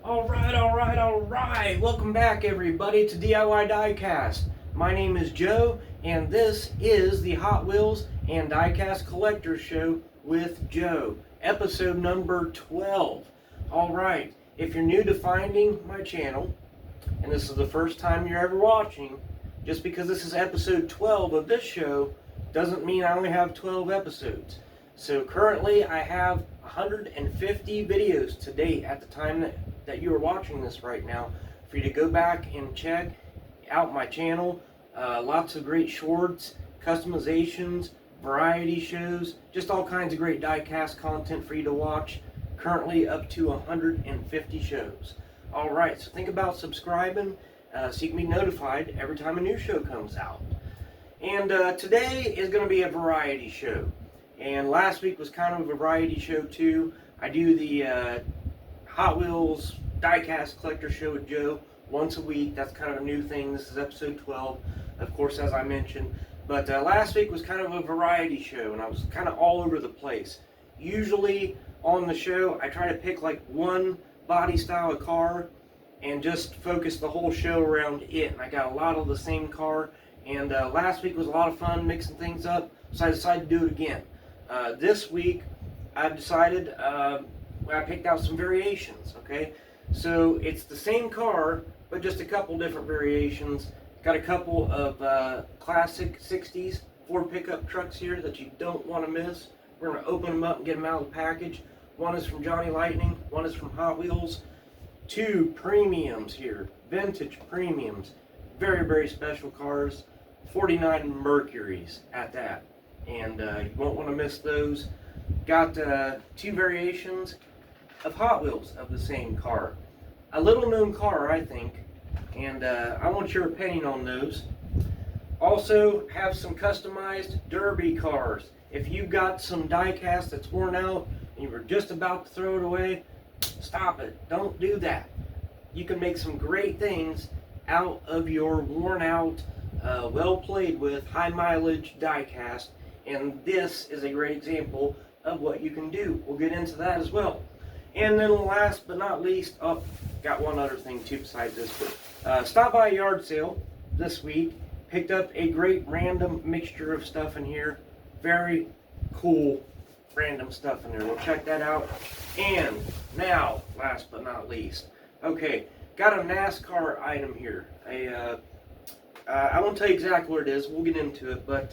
Alright. Welcome back, everybody, to DIY DieCast. My name is Joe, and this is the Hot Wheels and DieCast Collector Show with Joe, episode number 12. Alright, if you're new to finding my channel, and this is the first time you're ever watching, just because this is episode 12 of this show, doesn't mean I only have 12 episodes. So currently I have 150 videos to date at the time that you are watching this right now, for you to go back and check out my channel. Lots of great shorts, customizations, variety shows, just all kinds of great diecast content for you to watch. Currently up to 150 shows. Alright, so think about subscribing so you can be notified every time a new show comes out. And today is going to be a variety show. And last week was kind of a variety show too. I do the Hot Wheels Diecast Collector Show with Joe once a week. That's kind of a new thing. This is episode 12, of course, as I mentioned. But last week was kind of a variety show, and I was kind of all over the place. Usually on the show, I try to pick like one body style of car and just focus the whole show around it. And I got a lot of the same car. And last week was a lot of fun mixing things up, so I decided to do it again. This week, I've decided, I picked out some variations, okay? So it's the same car, but just a couple different variations. Got a couple of classic 60s Ford pickup trucks here that you don't want to miss. We're going to open them up and get them out of the package. One is from Johnny Lightning, one is from Hot Wheels. Two premiums here, vintage premiums. Very, very special cars. 49 Mercuries at that. And you won't want to miss those. Got two variations of Hot Wheels of the same car. A little known car, I think, and I want your opinion on those. Also have some customized derby cars. If you've got some diecast that's worn out and you were just about to throw it away, stop it. Don't do that. You can make some great things out of your worn out, well played with, high mileage diecast. And this is a great example of what you can do. We'll get into that as well. And then last but not least, got one other thing too besides this. But stopped by a yard sale this week. Picked up a great random mixture of stuff in here. Very cool random stuff in there. We'll check that out. And now, last but not least, okay, got a NASCAR item here. I won't tell you exactly what it is. We'll get into it, but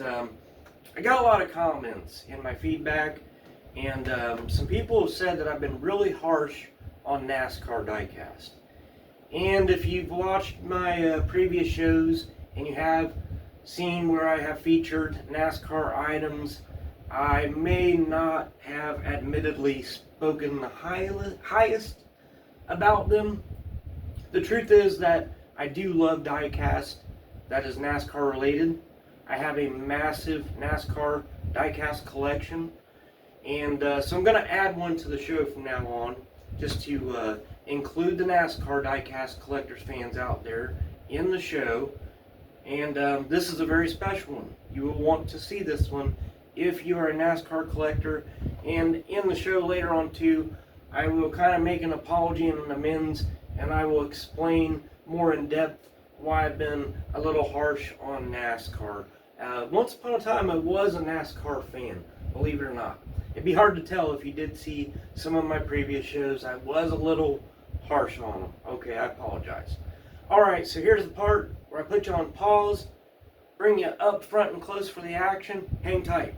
I got a lot of comments in my feedback, and some people have said that I've been really harsh on NASCAR diecast. And if you've watched my previous shows and you have seen where I have featured NASCAR items, I may not have admittedly spoken the highest about them. The truth is that I do love diecast that is NASCAR related. I have a massive NASCAR diecast collection, and so I'm going to add one to the show from now on, just to include the NASCAR diecast collectors fans out there in the show. And this is a very special one. You will want to see this one if you are a NASCAR collector. And in the show later on too, I will kind of make an apology and an amends, and I will explain more in depth why I've been a little harsh on NASCAR. Once upon a time I was a NASCAR fan, believe it or not. It'd be hard to tell if you did see some of my previous shows. I was a little harsh on them. Okay, I apologize. Alright, so here's the part where I put you on pause, bring you up front and close for the action. Hang tight.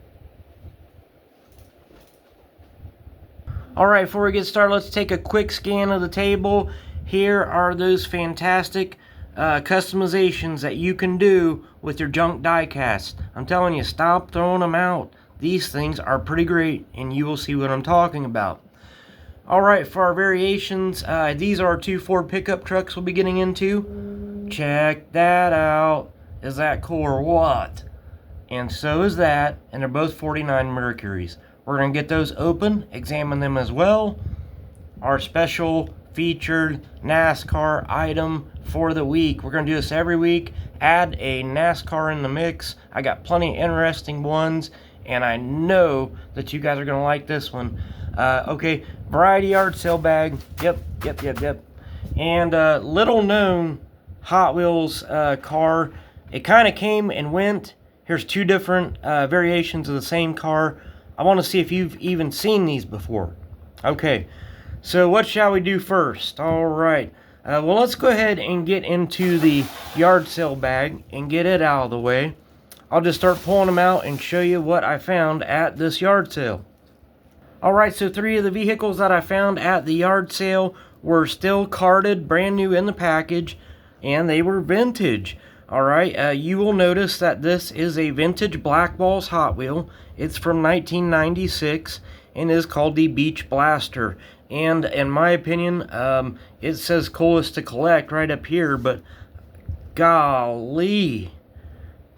Alright, before we get started, let's take a quick scan of the table. Here are those fantastic customizations that you can do with your junk diecast. I'm telling you, stop throwing them out. These things are pretty great, and you will see what I'm talking about. Alright, for our variations, these are two Ford pickup trucks we'll be getting into. Check that out. Is that cool or what? And so is that, and they're both 49 Mercuries. We're going to get those open, examine them as well. Our special featured NASCAR item for the week. We're going to do this every week. Add a NASCAR in the mix. I got plenty of interesting ones, and I know that you guys are going to like this one. Okay, variety yard sale bag. Yep. And little known Hot Wheels car. It kind of came and went. Here's two different variations of the same car. I want to see if you've even seen these before. Okay, so what shall we do first? All right. Well, let's go ahead and get into the yard sale bag and get it out of the way. I'll just start pulling them out and show you what I found at this yard sale. Alright, so three of the vehicles that I found at the yard sale were still carded, brand new in the package, and they were vintage. Alright, you will notice that this is a vintage Black Balls Hot Wheel. It's from 1996 and is called the Beach Blaster. And in my opinion, it says coolest to collect right up here, but golly,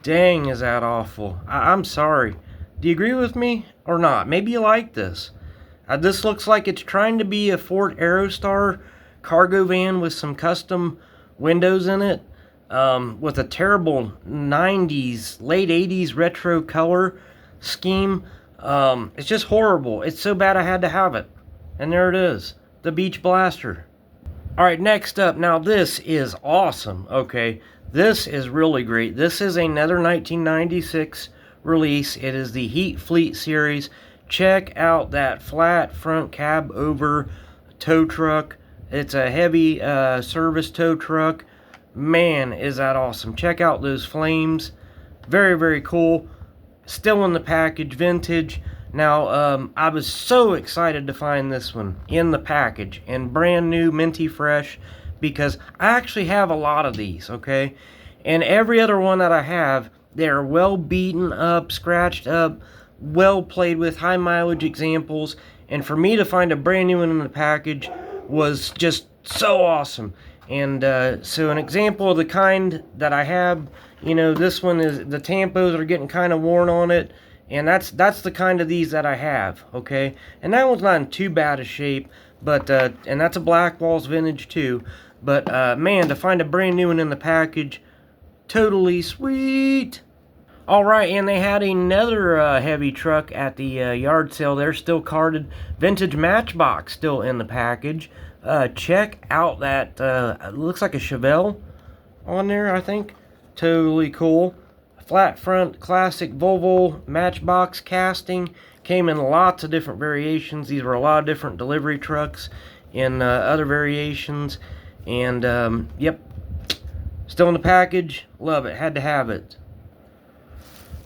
dang, is that awful. I'm sorry. Do you agree with me or not? Maybe you like this. This looks like it's trying to be a Ford Aerostar cargo van with some custom windows in it, with a terrible 90s, late 80s retro color scheme. It's just horrible. It's so bad I had to have it. And there it is, the Beach Blaster. Alright, next up, now this is awesome, okay? This is really great. This is another 1996 release. It is the Heat Fleet series. Check out that flat front cab over tow truck. It's a heavy service tow truck. Man, is that awesome. Check out those flames. Very, very cool. Still in the package, vintage. Now, I was so excited to find this one in the package and brand new, minty fresh, because I actually have a lot of these, okay? And every other one that I have, they're well beaten up, scratched up, well played with, high mileage examples. And for me to find a brand new one in the package was just so awesome. And so an example of the kind that I have, you know, this one is, the tampos are getting kind of worn on it. And that's the kind of these that I have, okay? And that one's not in too bad a shape, but, and that's a Black Balls vintage too. But, man, to find a brand new one in the package, totally sweet. Alright, and they had another heavy truck at the yard sale. They're still carded. Vintage Matchbox still in the package. Check out that, looks like a Chevelle on there, I think. Totally cool. Flat front, classic Volvo Matchbox casting. Came in lots of different variations. These were a lot of different delivery trucks in other variations. And, yep, still in the package. Love it. Had to have it.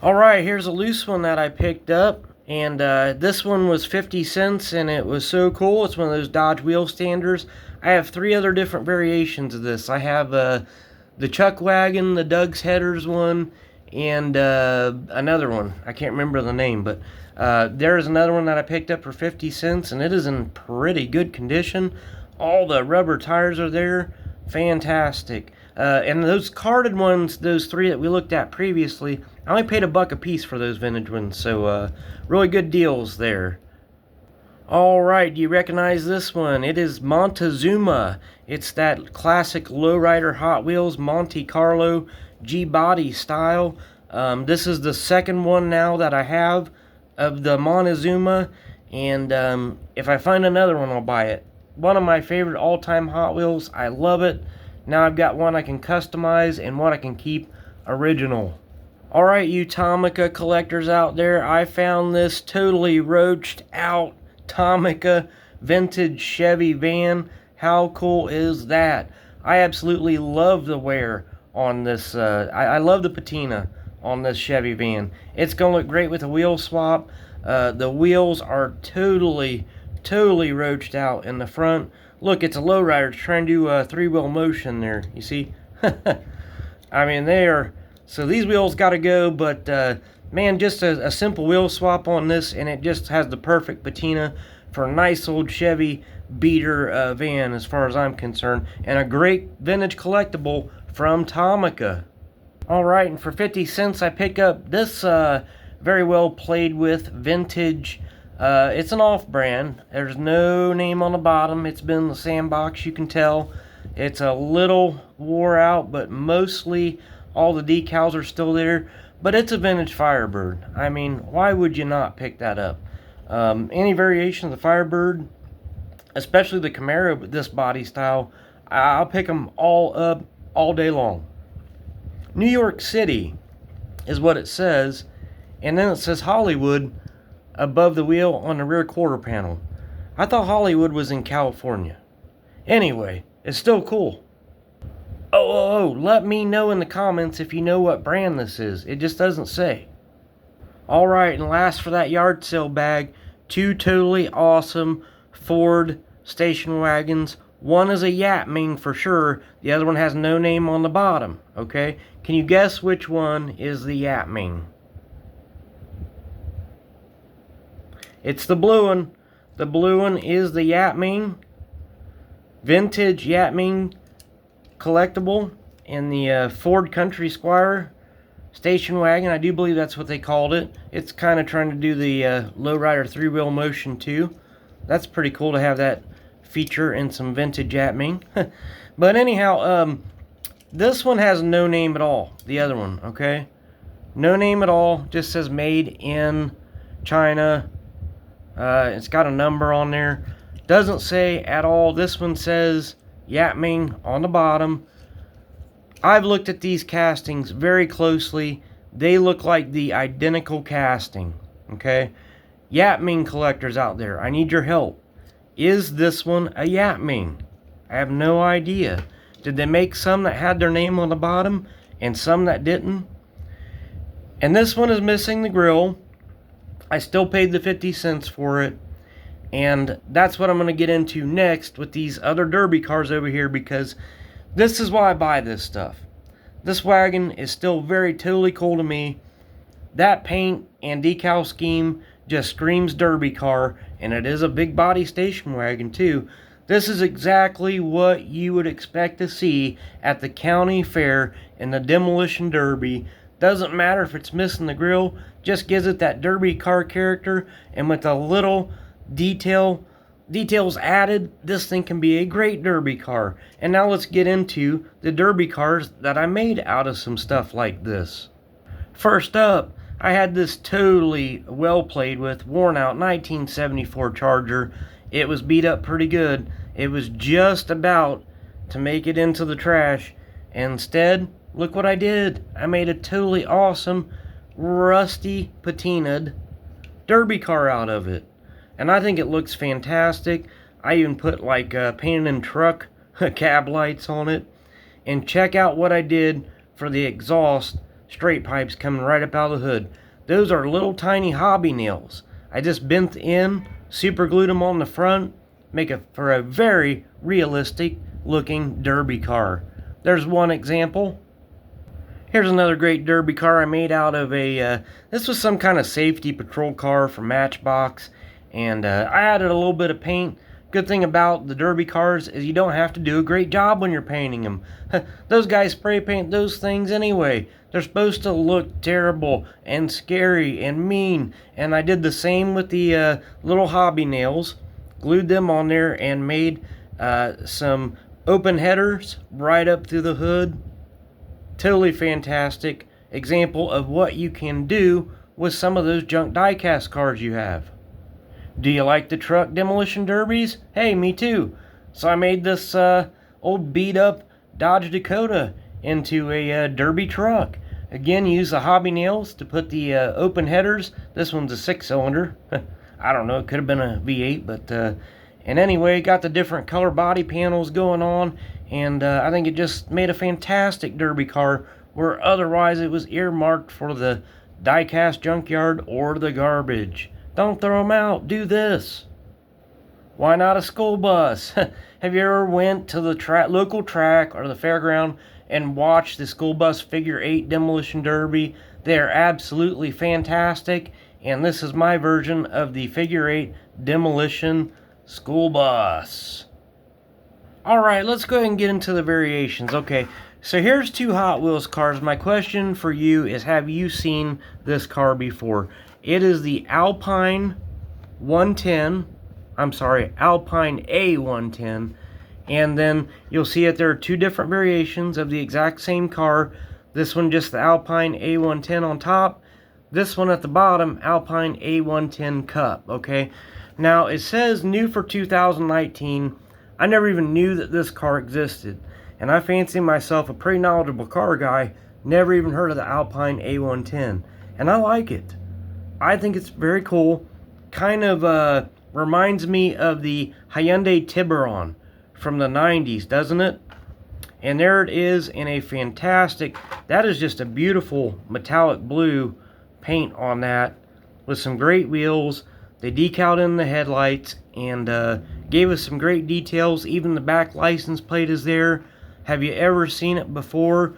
Alright, here's a loose one that I picked up. And this one was 50 cents, and it was so cool. It's one of those Dodge wheel standers. I have three other different variations of this. I have the Chuck Wagon, the Doug's Headers one, and another one. I can't remember the name, but there's another one that I picked up for 50 cents, and it is in pretty good condition. All the rubber tires are there. Fantastic. And those carded ones, those three that we looked at previously, I only paid $1 a piece for those vintage ones, so really good deals there. Alright, do you recognize this one? It is Montezuma. It's that classic lowrider Hot Wheels Monte Carlo G-body style. This is the second one now that I have of the Montezuma, and if I find another one, I'll buy it. One of my favorite all-time Hot Wheels. I love it. Now I've got one I can customize and one I can keep original. Alright, you Tomica collectors out there, I found this totally roached out Tomica vintage Chevy van. How cool is that? I absolutely love the wear on this. I love the patina on this Chevy van. It's going to look great with a wheel swap. The wheels are totally roached out in the front. Look, it's a lowrider. It's trying to do a three-wheel motion there. You see? I mean, they are... So these wheels got to go, but man, just a simple wheel swap on this, and it just has the perfect patina for a nice old Chevy beater van as far as I'm concerned, and a great vintage collectible from Tomica. Alright, and for 50 cents I pick up this very well played with vintage. It's an off-brand. There's no name on the bottom. It's been in the sandbox, you can tell. It's a little wore out, but mostly all the decals are still there. But it's a vintage Firebird. I mean, why would you not pick that up? Any variation of the Firebird, especially the Camaro with this body style, I'll pick them all up all day long. New York City is what it says, and then it says Hollywood above the wheel on the rear quarter panel. I thought Hollywood was in California. Anyway, it's still cool. Oh, let me know in the comments if you know what brand this is. It just doesn't say. Alright, and last for that yard sale bag, 2 totally awesome Ford station wagons. One is a Yatming for sure. The other one has no name on the bottom. Okay? Can you guess which one is the Yatming? It's the blue one. The blue one is the Yatming. Vintage Yatming collectible in the Ford Country Squire station wagon. I do believe that's what they called it. It's kind of trying to do the lowrider 3-wheel motion too. That's pretty cool to have that feature in some vintage Yatming. But anyhow, this one has no name at all. The other one, okay? No name at all. Just says made in China. It's got a number on there. Doesn't say at all. This one says Yatming on the bottom. I've looked at these castings very closely. They look like the identical casting. Okay? Yatming collectors out there, I need your help. Is this one a Yatming? I have no idea. Did they make some that had their name on the bottom and some that didn't? And this one is missing the grill. I still paid the 50 cents for it. And that's what I'm going to get into next with these other derby cars over here, because this is why I buy this stuff. This wagon is still very totally cool to me. That paint and decal scheme just screams derby car, and it is a big body station wagon too. This is exactly what you would expect to see at the county fair in the demolition derby. Doesn't matter if it's missing the grill, just gives it that derby car character, and with a little details added, this thing can be a great derby car. And now let's get into the derby cars that I made out of some stuff like this. First up, I had this totally well played with, worn out 1974 Charger. It was beat up pretty good. It was just about to make it into the trash. Instead, look what I did. I made a totally awesome, rusty patinaed derby car out of it. And I think it looks fantastic. I even put like painted in truck cab lights on it. And check out what I did for the exhaust straight pipes coming right up out of the hood. Those are little tiny hobby nails. I just bent in, super glued them on the front, make it for a very realistic looking derby car. There's one example. Here's another great derby car I made out of a, this was some kind of safety patrol car from Matchbox. And I added a little bit of paint. Good thing about the derby cars is you don't have to do a great job when you're painting them. Those guys spray paint those things anyway. They're supposed to look terrible and scary and mean. And I did the same with the little hobby nails. Glued them on there and made some open headers right up through the hood. Totally fantastic example of what you can do with some of those junk diecast cars you have. Do you like the truck demolition derbies? Hey, me too. So I made this old beat up Dodge Dakota into a derby truck. Again, use the hobby nails to put the open headers. This one's a 6-cylinder. I don't know, it could have been a V8, but and anyway, got the different color body panels going on, and I think it just made a fantastic derby car where otherwise it was earmarked for the diecast junkyard or the garbage. Don't throw them out. Do this. Why not a school bus? Have you ever went to the local track or the fairground and watched the school bus figure 8 demolition derby? They are absolutely fantastic. And this is my version of the figure 8 demolition school bus. Alright, let's go ahead and get into the variations. Okay, so here's 2 Hot Wheels cars. My question for you is, have you seen this car before? It is the Alpine A110, and then you'll see that there are 2 different variations of the exact same car. This one just the Alpine A110 on top. This one at the bottom, Alpine A110 Cup, okay? Now, it says new for 2019. I never even knew that this car existed. And I fancy myself a pretty knowledgeable car guy, never even heard of the Alpine A110. And I like it. I think it's very cool. Kind of reminds me of the Hyundai Tiburon from the 90s, doesn't it? And there it is in a fantastic, that is just a beautiful metallic blue paint on that with some great wheels. They decaled in the headlights and gave us some great details. Even the back license plate is there. Have you ever seen it before?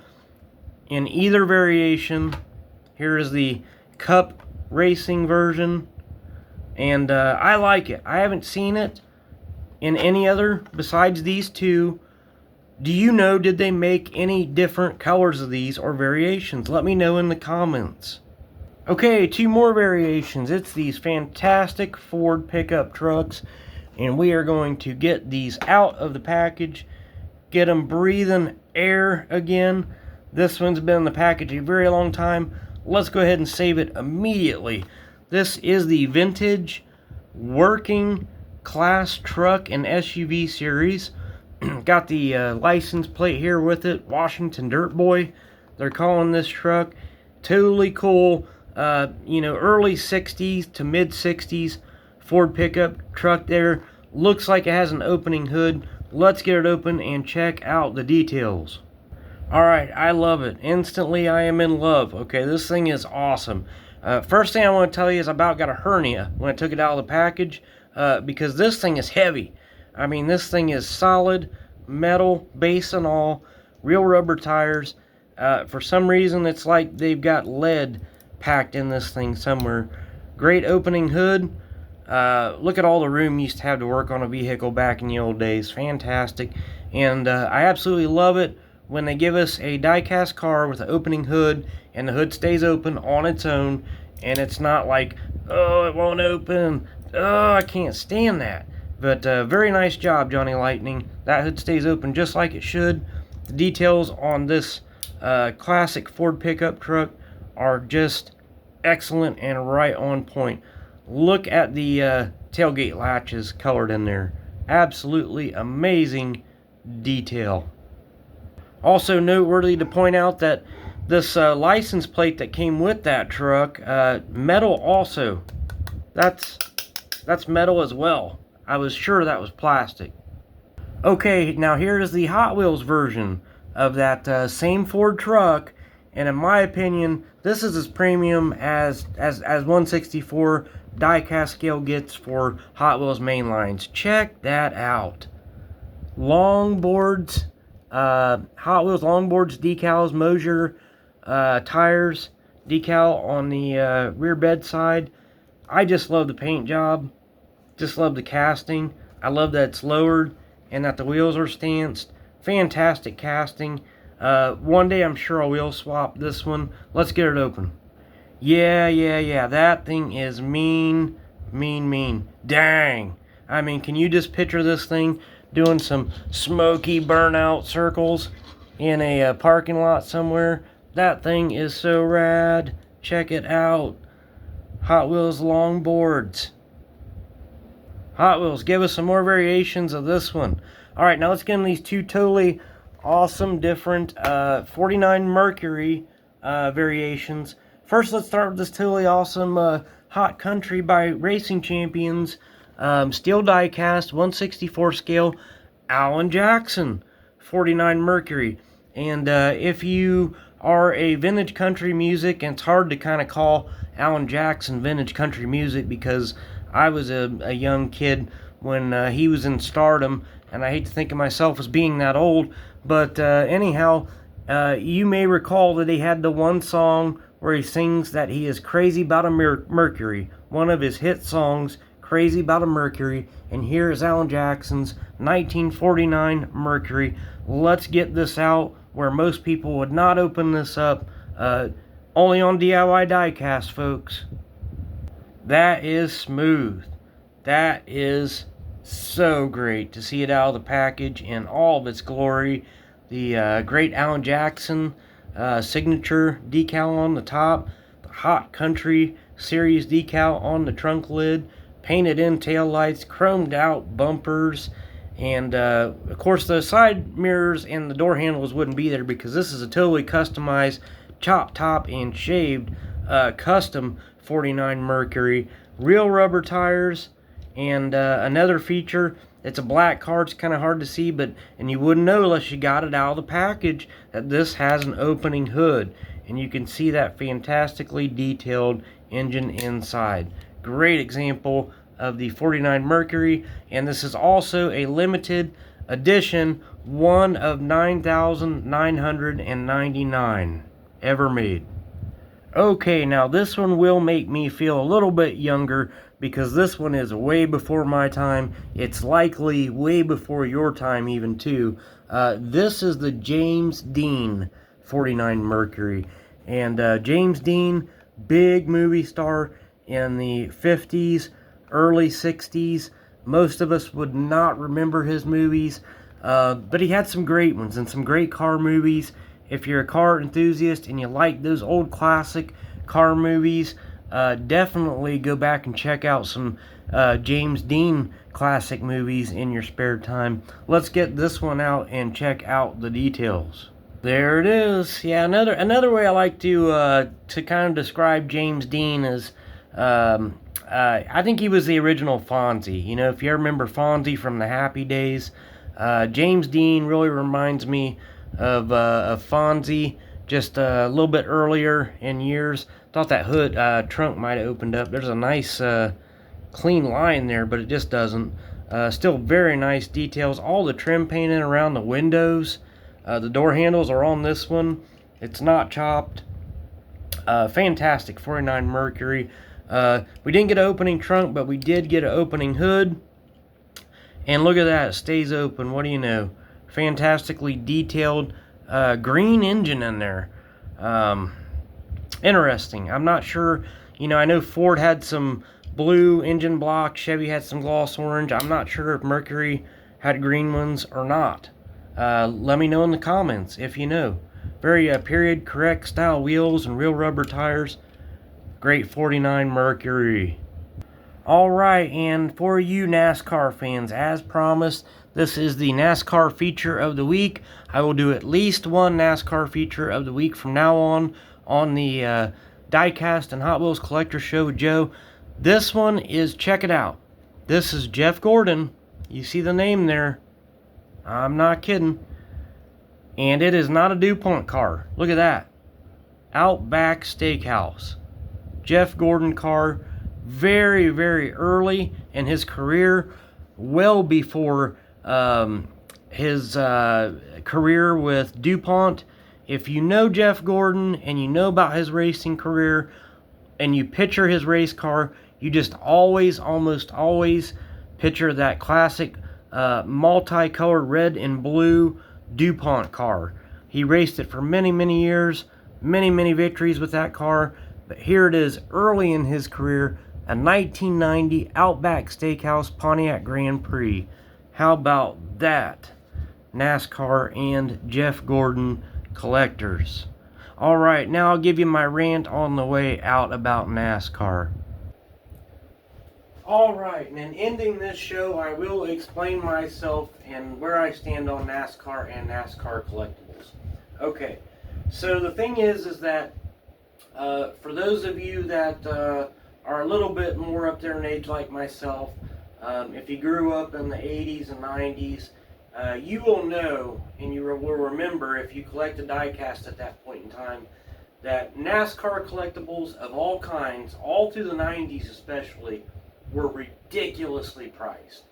In either variation. Here is the Cup Racing version. And I like it. I haven't seen it in any other besides these two. Do you know, did they make any different colors of these or variations? Let me know in the comments. Okay, two more variations. It's these fantastic Ford pickup trucks. And we are going to get these out of the package. Get them breathing air again. This one's been in the package a very long time. Let's go ahead and save it immediately. This is the vintage working class truck and SUV series. Got the license plate here with it, Washington Dirt Boy. They're calling this truck. Totally cool. Early 60s to mid 60s Ford pickup truck there. Looks like it has an opening hood. Let's get it open and check out the details. Alright, I love it. Instantly, I am in love. Okay, this thing is awesome. First thing I want to tell you is I about got a hernia when I took it out of the package because this thing is heavy. I mean, this thing is solid, metal, base and all, real rubber tires. For some reason, it's like they've got lead packed in this thing somewhere. Great opening hood. Look at all the room you used to have to work on a vehicle back in the old days. Fantastic. And I absolutely love it when they give us a die-cast car with an opening hood and the hood stays open on its own and it's not like, oh, it won't open. Oh, I can't stand that. But very nice job, Johnny Lightning. That hood stays open just like it should. The details on this classic Ford pickup truck are just excellent and right on point. Look at the tailgate latches colored in there. Absolutely amazing detail. Also noteworthy to point out that this license plate that came with that truck, metal also. That's metal as well. I was sure that was plastic. Okay, now here is the Hot Wheels version of that same Ford truck, and in my opinion, this is as premium as 164 die-cast scale gets for Hot Wheels mainlines. Check that out. Longboards, Hot Wheels longboards, decals, Mosier tires, decal on the rear bed side. I just love the paint job. Just love the casting. I love that it's lowered and that the wheels are stanced. Fantastic casting. One day I'm sure I'll wheel swap this one. Let's get it open. Yeah. That thing is mean. Dang. I mean, can you just picture this thing doing some smoky burnout circles in a parking lot somewhere? That thing is so rad. Check it out. Hot Wheels longboards. Hot Wheels, give us some more variations of this one. Alright, now let's get in these two totally awesome, different 49 Mercury variations. First, let's start with this totally awesome Hot Country by Racing Champions. Steel die cast, 1/64 scale, Alan Jackson, 49 Mercury. And if you are a vintage country music, and it's hard to kind of call Alan Jackson vintage country music because I was a young kid when he was in stardom, and I hate to think of myself as being that old, but anyhow, you may recall that he had the one song where he sings that he is crazy about a Mercury, one of his hit songs, Crazy About a Mercury, and here is Alan Jackson's 1949 Mercury. Let's get this out where most people would not open this up, only on DIY Diecast, folks. That is smooth. That is so great to see it out of the package in all of its glory. The great Alan Jackson signature decal on the top, the Hot Country series decal on the trunk lid, painted in tail lights, chromed out bumpers, And of course the side mirrors and the door handles wouldn't be there because this is a totally customized, chopped top and shaved custom 49 Mercury. Real rubber tires, and another feature, it's a black car. It's kind of hard to see, and you wouldn't know unless you got it out of the package, that this has an opening hood, and you can see that fantastically detailed engine inside. Great example of the 49 Mercury, and this is also a limited edition, one of 9,999 ever made. Okay, now this one will make me feel a little bit younger because this one is way before my time. It's likely way before your time even too. This is the James Dean 49 Mercury. And James Dean, big movie star in the 50s, early 60s. Most of us would not remember his movies, but he had some great ones and some great car movies. If you're a car enthusiast and you like those old classic car movies, definitely go back and check out some James Dean classic movies in your spare time. Let's get this one out and check out the details. There it is. Yeah, another way I like to kind of describe James Dean is, I think he was the original Fonzie. You know, if you remember Fonzie from the Happy Days, James Dean really reminds me of Fonzie, just a little bit earlier in years. Thought that hood trunk might have opened up. There's a nice clean line there, but it just doesn't. Still very nice details. All the trim painting around the windows. The door handles are on this one. It's not chopped. Fantastic 49 Mercury. We didn't get an opening trunk, but we did get an opening hood. And look at that, it stays open. What do you know? Fantastically detailed green engine in there. Interesting. I'm not sure. You know, I know Ford had some blue engine block. Chevy had some gloss orange. I'm not sure if Mercury had green ones or not. Let me know in the comments if you know. Very period correct style wheels and real rubber tires. Great 49 Mercury. Alright, and for you NASCAR fans, as promised, this is the NASCAR feature of the week. I will do at least one NASCAR feature of the week from now on the DIECAST and Hot Wheels Collector Show with Joe. This one is, check it out. This is Jeff Gordon. You see the name there. I'm not kidding. And it is not a DuPont car. Look at that. Outback Steakhouse. Jeff Gordon car. Very, very early in his career, well before his career with DuPont. If you know Jeff Gordon and you know about his racing career and you picture his race car, you just almost always picture that classic multicolored red and blue DuPont car. He raced it for many, many years, many victories with that car. But here it is early in his career, a 1990 Outback Steakhouse Pontiac Grand Prix. How about that? NASCAR and Jeff Gordon collectors. Alright, now I'll give you my rant on the way out about NASCAR. Alright, and in ending this show, I will explain myself and where I stand on NASCAR and NASCAR collectibles. Okay, so the thing is that for those of you that are a little bit more up there in age like myself, if you grew up in the 80s and 90s, you will know, and you will remember if you collected diecast at that point in time, that NASCAR collectibles of all kinds, all through the 90s especially, were ridiculously priced.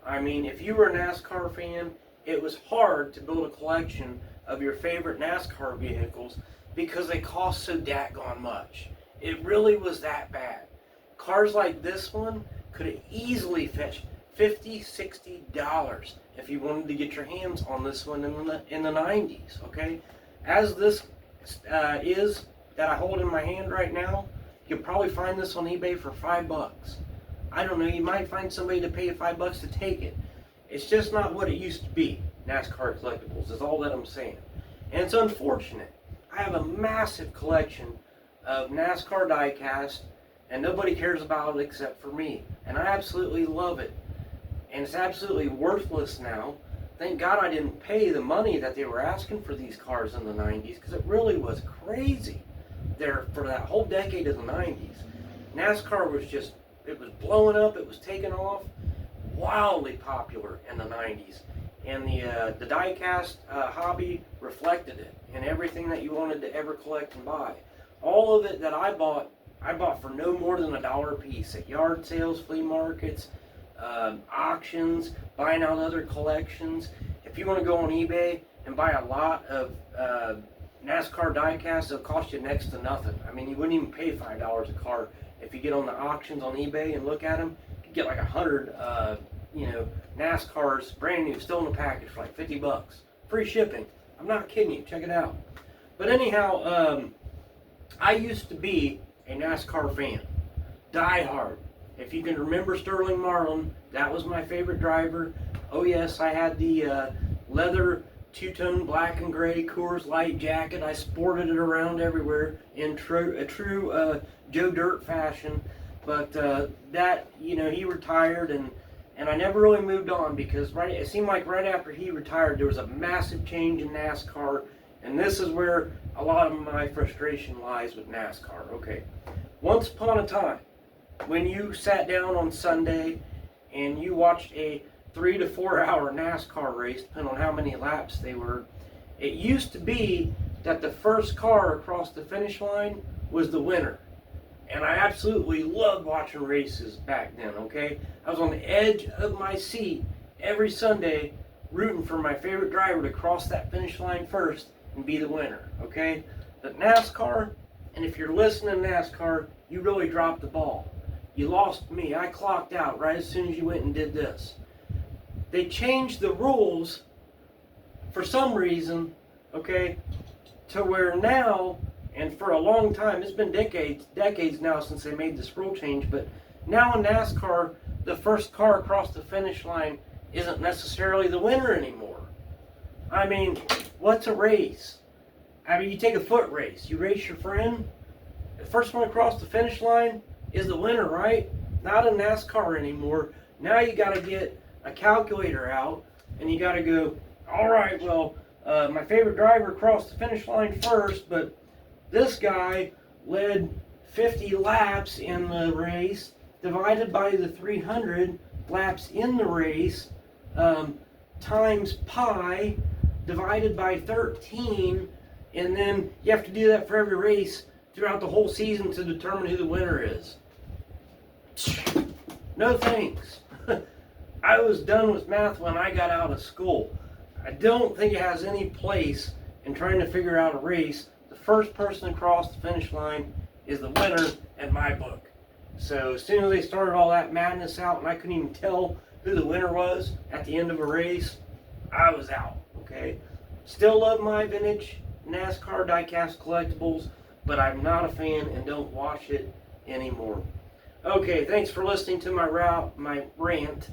I mean, if you were a NASCAR fan, it was hard to build a collection of your favorite NASCAR vehicles because they cost so daggone much. It really was that bad. Cars like this one could have easily fetched $50, $60 if you wanted to get your hands on this one in the 90s, okay? As this is that I hold in my hand right now, you could probably find this on eBay for $5. I don't know, you might find somebody to pay $5 to take it. It's just not what it used to be, NASCAR collectibles, is all that I'm saying. And it's unfortunate. I have a massive collection of NASCAR diecast, and nobody cares about it except for me. And I absolutely love it. and it's absolutely worthless now. Thank God I didn't pay the money that they were asking for these cars in the 90s, because it really was crazy there for that whole decade of the 90s. NASCAR was just, it was blowing up, it was taking off, wildly popular in the 90s. And the diecast hobby reflected it in everything that you wanted to ever collect and buy. All of it that I bought for no more than $1 a piece at yard sales, flea markets, auctions, buying out other collections. If you want to go on eBay and buy a lot of NASCAR diecasts, it'll cost you next to nothing. I mean, you wouldn't even pay $5 a car. If you get on the auctions on eBay and look at them, you get like 100 NASCARs, brand new, still in the package for like 50 bucks. Free shipping. I'm not kidding you. Check it out. But anyhow, I used to be a NASCAR fan. Die hard. If you can remember Sterling Marlin, that was my favorite driver. Oh yes, I had the leather two-tone black and gray Coors Light jacket. I sported it around everywhere in a true Joe Dirt fashion. But that, he retired, and I never really moved on, because it seemed like right after he retired, there was a massive change in NASCAR, and this is where a lot of my frustration lies with NASCAR. Okay, once upon a time, when you sat down on Sunday and you watched a 3 to 4 hour NASCAR race, depending on how many laps they were, it used to be that the first car across the finish line was the winner. And I absolutely loved watching races back then, okay? I was on the edge of my seat every Sunday rooting for my favorite driver to cross that finish line first and be the winner, okay? But NASCAR, and if you're listening to NASCAR, you really dropped the ball. You lost me. I clocked out right as soon as you went and did this. They changed the rules for some reason, okay, to where now, and for a long time, it's been decades now since they made this rule change, but now in NASCAR, the first car across the finish line isn't necessarily the winner anymore. I mean, what's a race? I mean, you take a foot race, you race your friend, the first one across the finish line is the winner, right? Not in NASCAR anymore. Now you got to get a calculator out, and you got to go, all right, well, my favorite driver crossed the finish line first, but this guy led 50 laps in the race, divided by the 300 laps in the race, times pi, divided by 13, and then you have to do that for every race throughout the whole season to determine who the winner is. No thanks. I was done with math when I got out of school. I don't think it has any place in trying to figure out a race. The first person across the finish line is the winner in my book. So as soon as they started all that madness out and I couldn't even tell who the winner was at the end of a race, I was out, okay? Still love my vintage NASCAR diecast collectibles, but I'm not a fan and don't watch it anymore. Okay, thanks for listening to my rant.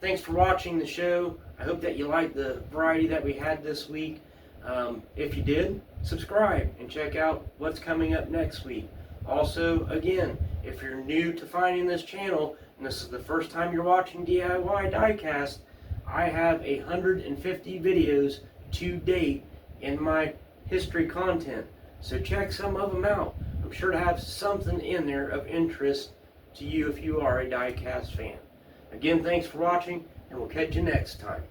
Thanks for watching the show. I hope that you liked the variety that we had this week. If you did, subscribe and check out what's coming up next week. Also, again, if you're new to finding this channel, and this is the first time you're watching DIY Diecast, I have 150 videos to date in my history content. So check some of them out. I'm sure to have something in there of interest to you if you are a diecast fan. Again, thanks for watching, and we'll catch you next time.